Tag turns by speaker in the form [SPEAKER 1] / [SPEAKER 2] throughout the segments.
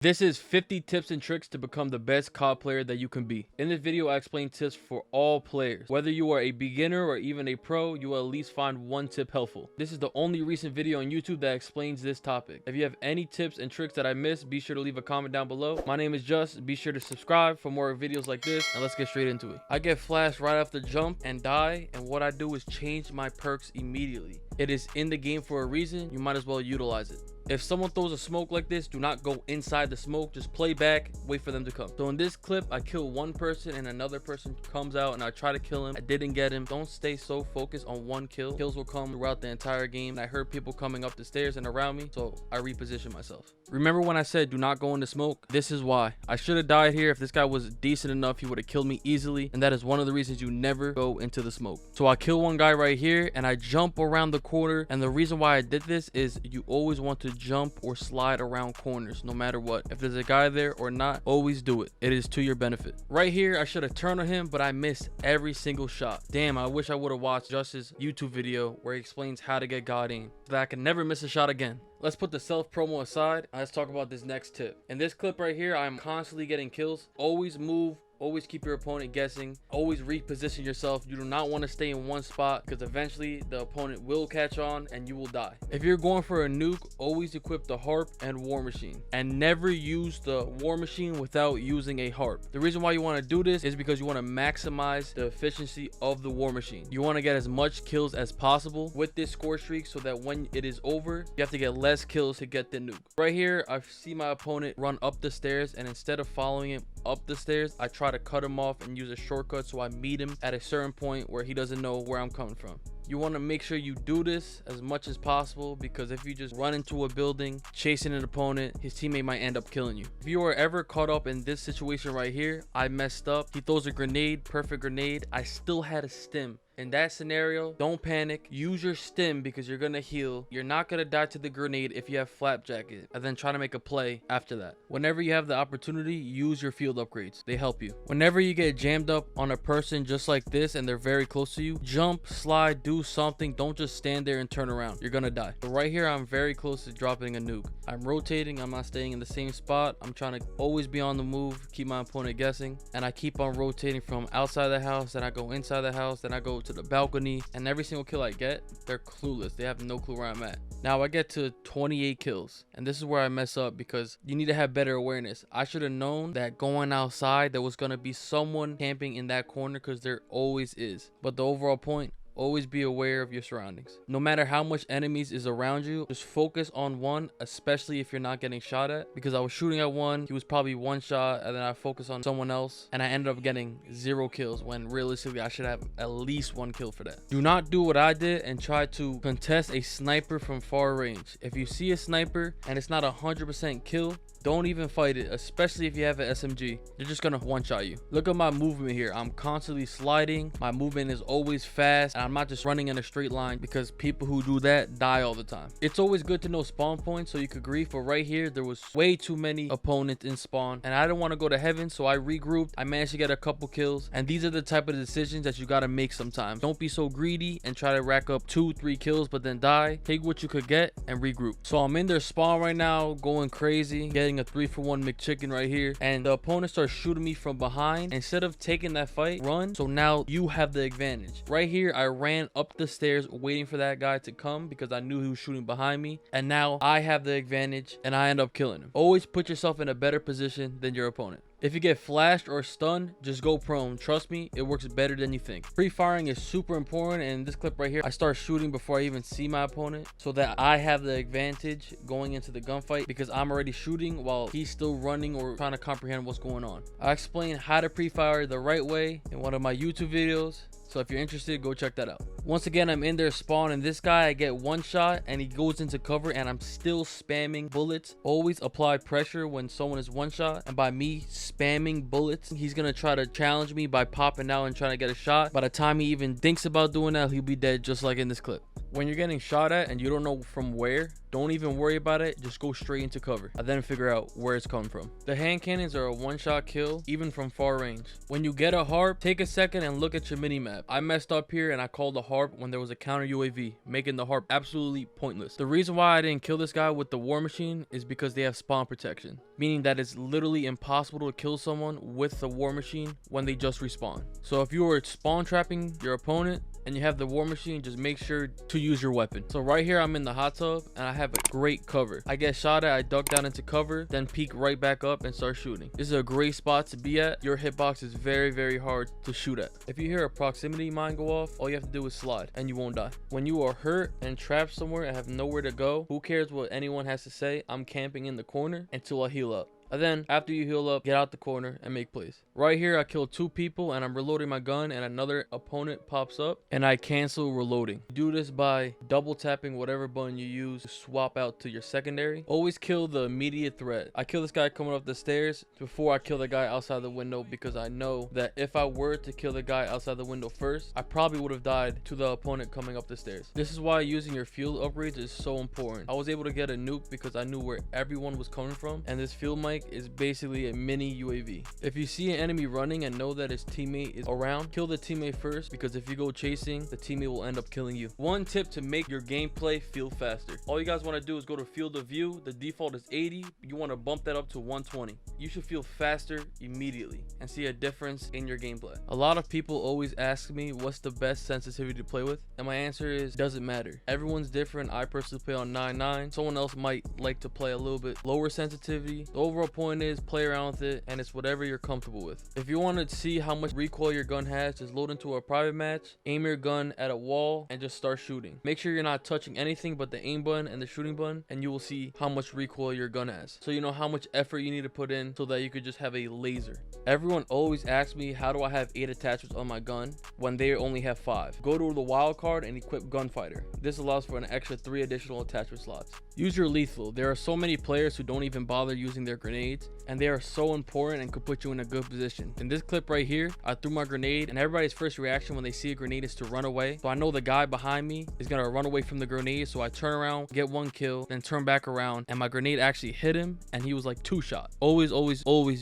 [SPEAKER 1] This is 50 tips and tricks to become the best COD player that you can be. In this video, I explain tips for all players. Whether you are a beginner or even a pro, you will at least find one tip helpful. This is the only recent video on YouTube that explains this topic. If you have any tips and tricks that I missed, be sure to leave a comment down below. My name is Just. Be sure to subscribe for more videos like this, and let's get straight into it. I get flashed right off the jump and die, and what I do is change my perks immediately. It is in the game for a reason. You might as well utilize it. If someone throws a smoke like this, do not go inside the smoke. Just play back, wait for them to come. So in this clip, I kill one person and another person comes out and I try to kill him. I didn't get him. Don't stay so focused on one kill. Kills will come throughout the entire game. I heard people coming up the stairs and around me, so I reposition myself. Remember when I said do not go in the smoke? This is why. I should have died here. If this guy was decent enough, he would have killed me easily, and that is one of the reasons you never go into the smoke. So I kill one guy right here and I jump around the corner, and the reason why I did this is you always want to jump or slide around corners no matter what. If there's a guy there or not, always do it. It is to your benefit. Right here, I should have turned on him, but I missed every single shot. Damn, I wish I would have watched Just's YouTube video where he explains how to get God aim so that I can never miss a shot again. Let's put the self promo aside and let's talk about this next tip. In this clip right here, I'm constantly getting kills. Always move. Always keep your opponent guessing. Always reposition yourself. You do not want to stay in one spot because eventually the opponent will catch on and you will die. If you're going for a nuke, always equip the harp and war machine, and never use the war machine without using a harp. The reason why you want to do this is because you want to maximize the efficiency of the war machine. You want to get as much kills as possible with this score streak so that when it is over, you have to get less kills to get the nuke. Right here, I see my opponent run up the stairs, and instead of following him up the stairs, I try to cut him off and use a shortcut so I meet him at a certain point where he doesn't know where I'm coming from. You want to make sure you do this as much as possible, because if you just run into a building chasing an opponent, his teammate might end up killing you. If you are ever caught up in this situation right here, I messed up. He throws a grenade, perfect grenade. I still had a stim. In that scenario, don't panic. Use your stim because you're gonna heal. You're not gonna die to the grenade if you have flap jacket, and then try to make a play after that. Whenever you have the opportunity, use your field upgrades. They help you. Whenever you get jammed up on a person just like this and they're very close to you, jump, slide, do something. Don't just stand there and turn around. You're gonna die. So right here, I'm very close to dropping a nuke. I'm rotating. I'm not staying in the same spot. I'm trying to always be on the move, keep my opponent guessing, and I keep on rotating from outside the house, then I go inside the house, then I go to the balcony, and every single kill I get, they're clueless. They have no clue where I'm at. Now I get to 28 kills, and this is where I mess up because you need to have better awareness. I should have known that going outside there was going to be someone camping in that corner, because there always is. But the overall point, always be aware of your surroundings. No matter how much enemies is around you, just focus on one, especially if you're not getting shot at. Because I was shooting at one, he was probably one shot, and then I focused on someone else, and I ended up getting 0 kills when realistically I should have at least 1 kill for that. Do not do what I did and try to contest a sniper from far range. If you see a sniper and it's not 100% kill, don't even fight it, especially if you have an SMG. They're just gonna one-shot you. Look at my movement here. I'm constantly sliding. My movement is always fast, and I'm not just running in a straight line, because people who do that die all the time. It's always good to know spawn points so you could grief, but right here there was way too many opponents in spawn, and I didn't want to go to heaven, so I regrouped. I managed to get a couple kills, and these are the type of decisions that you got to make sometimes. Don't be so greedy and try to rack up 2-3 kills but then die. Take what you could get and regroup. So I'm in their spawn right now, going crazy, getting a 3-for-1 McChicken right here, and the opponent starts shooting me from behind. Instead of taking that fight, run. So now you have the advantage. Right here, I ran up the stairs waiting for that guy to come because I knew he was shooting behind me, and now I have the advantage and I end up killing him. Always put yourself in a better position than your opponent. If you get flashed or stunned, just go prone. Trust me, it works better than you think. Pre-firing is super important, and in this clip right here, I start shooting before I even see my opponent so that I have the advantage going into the gunfight, because I'm already shooting while he's still running or trying to comprehend what's going on. I explain how to pre-fire the right way in one of my YouTube videos, so if you're interested, go check that out. Once again, I'm in their spawn, and this guy, I get one shot and he goes into cover, and I'm still spamming bullets. Always apply pressure when someone is one shot, and by me spamming bullets, he's gonna try to challenge me by popping out and trying to get a shot. By the time he even thinks about doing that, he'll be dead, just like in this clip. When you're getting shot at and you don't know from where, don't even worry about it, just go straight into cover and then figure out where it's coming from. The hand cannons are a one-shot kill even from far range. When you get a harp, take a second and look at your mini-map. I messed up here and I called the harp when there was a counter UAV, making the harp absolutely pointless. The reason why I didn't kill this guy with the war machine is because they have spawn protection, meaning that it's literally impossible to kill someone with the war machine when they just respawn. So if you are spawn trapping your opponent and you have the war machine, just make sure to use your weapon. So right here I'm in the hot tub and I have a great cover. I get shot at, I duck down into cover, then peek right back up and start shooting. This is a great spot to be at. Your hitbox is very hard to shoot at. If you hear a proximity mine go off, all you have to do is slide and you won't die. When you are hurt and trapped somewhere and have nowhere to go, who cares what anyone has to say? I'm camping in the corner until I heal up. And then after you heal up, get out the corner and make plays. Right here I killed 2 people and I'm reloading my gun and another opponent pops up and I cancel reloading. Do this by double tapping whatever button you use to swap out to your secondary. Always kill the immediate threat. I kill this guy coming up the stairs before I kill the guy outside the window, because I know that if I were to kill the guy outside the window first, I probably would have died to the opponent coming up the stairs. This is why using your field upgrades is so important. I was able to get a nuke because I knew where everyone was coming from, and this field mic is basically a mini UAV. If you see an enemy running and know that his teammate is around, kill the teammate first, because if you go chasing, the teammate will end up killing you. One tip to make your gameplay feel faster. All you guys want to do is go to field of view. The default is 80. You want to bump that up to 120. You should feel faster immediately and see a difference in your gameplay. A lot of people always ask me what's the best sensitivity to play with, and my answer is doesn't matter. Everyone's different. I personally play on 9.9. Someone else might like to play a little bit lower sensitivity. The overall point is play around with it, and it's whatever you're comfortable with. If you want to see how much recoil your gun has, just load into a private match, aim your gun at a wall, and just start shooting. Make sure you're not touching anything but the aim button and the shooting button, and you will see how much recoil your gun has. So you know how much effort you need to put in so that you could just have a laser. Everyone always asks me, how do I have 8 attachments on my gun when they only have 5? Go to the wild card and equip gunfighter. This allows for an extra 3 additional attachment slots. Use your lethal. There are so many players who don't even bother using their grenades, and they are so important and could put you in a good position. In this clip right here, I threw my grenade, and everybody's first reaction when they see a grenade is to run away. So I know the guy behind me is gonna run away from the grenade, so I turn around, get 1 kill, then turn back around, and my grenade actually hit him, and he was like 2 shot. Always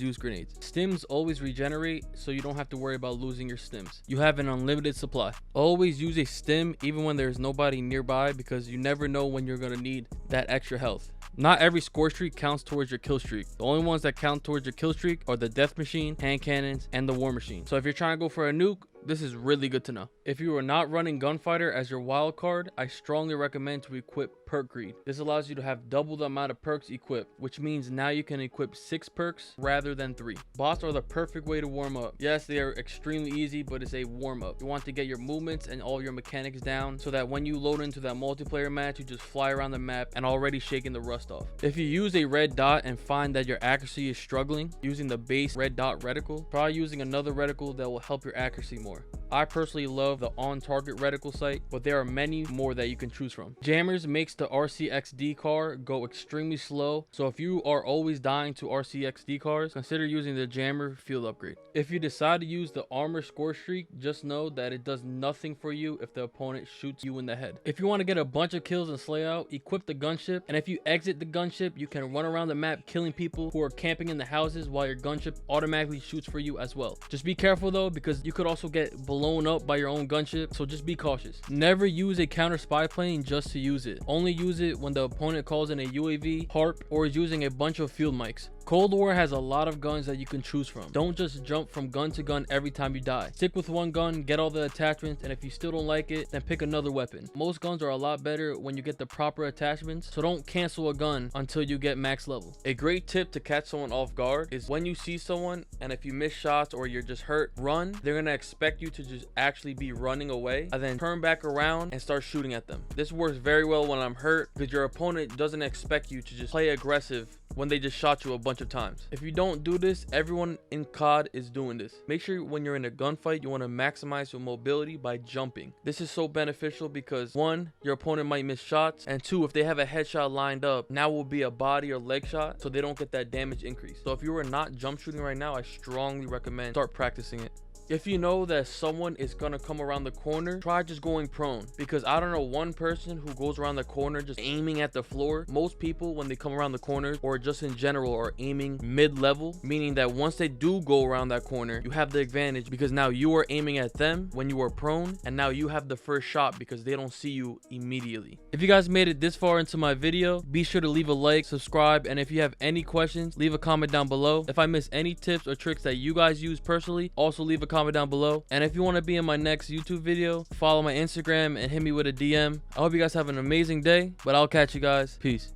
[SPEAKER 1] use grenades. Stims always regenerate, so you don't have to worry about losing your stims. You have an unlimited supply. Always use a stim even when there's nobody nearby, because you never know when you're gonna need that extra health. Not every score streak counts towards your kill streak. The only ones that count towards your kill streak are the death machine, hand cannons, and the war machine. So if you're trying to go for a nuke, this is really good to know. If you are not running gunfighter as your wild card, I strongly recommend to equip perk greed. This allows you to have double the amount of perks equipped, which means now you can equip 6 perks rather than 3. Bots are the perfect way to warm up. Yes, they are extremely easy, but it's a warm up. You want to get your movements and all your mechanics down so that when you load into that multiplayer match, you just fly around the map and already shaking the rust off. If you use a red dot and find that your accuracy is struggling, using the base red dot reticle, try using another reticle that will help your accuracy more. I personally love the on target reticle sight, but there are many more that you can choose from. Jammers makes the RCXD car go extremely slow, so if you are always dying to RCXD cars, consider using the jammer field upgrade. If you decide to use the armor score streak, just know that it does nothing for you if the opponent shoots you in the head. If you want to get a bunch of kills and slay out, equip the gunship, and if you exit the gunship, you can run around the map killing people who are camping in the houses while your gunship automatically shoots for you as well. Just be careful though, because you could also get blown up by your own gunship, so just be cautious. Never use a counter spy plane just to use it. Only use it when the opponent calls in a UAV, harp, or is using a bunch of field mics. Cold War has a lot of guns that you can choose from. Don't just jump from gun to gun every time you die. Stick with one gun, get all the attachments, and if you still don't like it, then pick another weapon. Most guns are a lot better when you get the proper attachments, so don't cancel a gun until you get max level. A great tip to catch someone off guard is when you see someone, and if you miss shots or you're just hurt, run. They're gonna expect you to just actually be running away, and then turn back around and start shooting at them. This works very well when I'm hurt, because your opponent doesn't expect you to just play aggressive when they just shot you a bunch bunch of times. If you don't do this, everyone in COD is doing this. Make sure when you're in a gunfight, you want to maximize your mobility by jumping. This is so beneficial because 1, your opponent might miss shots, and 2, if they have a headshot lined up, now will be a body or leg shot, so they don't get that damage increase. So if you are not jump shooting right now, I strongly recommend start practicing it. If you know that someone is gonna come around the corner, try just going prone, because I don't know one person who goes around the corner just aiming at the floor. Most people, when they come around the corner or just in general, are aiming mid-level, meaning that once they do go around that corner, you have the advantage because now you are aiming at them when you are prone, and now you have the first shot because they don't see you immediately. If you guys made it this far into my video, be sure to leave a like, subscribe, and if you have any questions, leave a comment down below. If I miss any tips or tricks that you guys use personally, also leave a comment down below. And if you want to be in my next YouTube video, follow my Instagram and hit me with a DM. I hope you guys have an amazing day, but I'll catch you guys. Peace.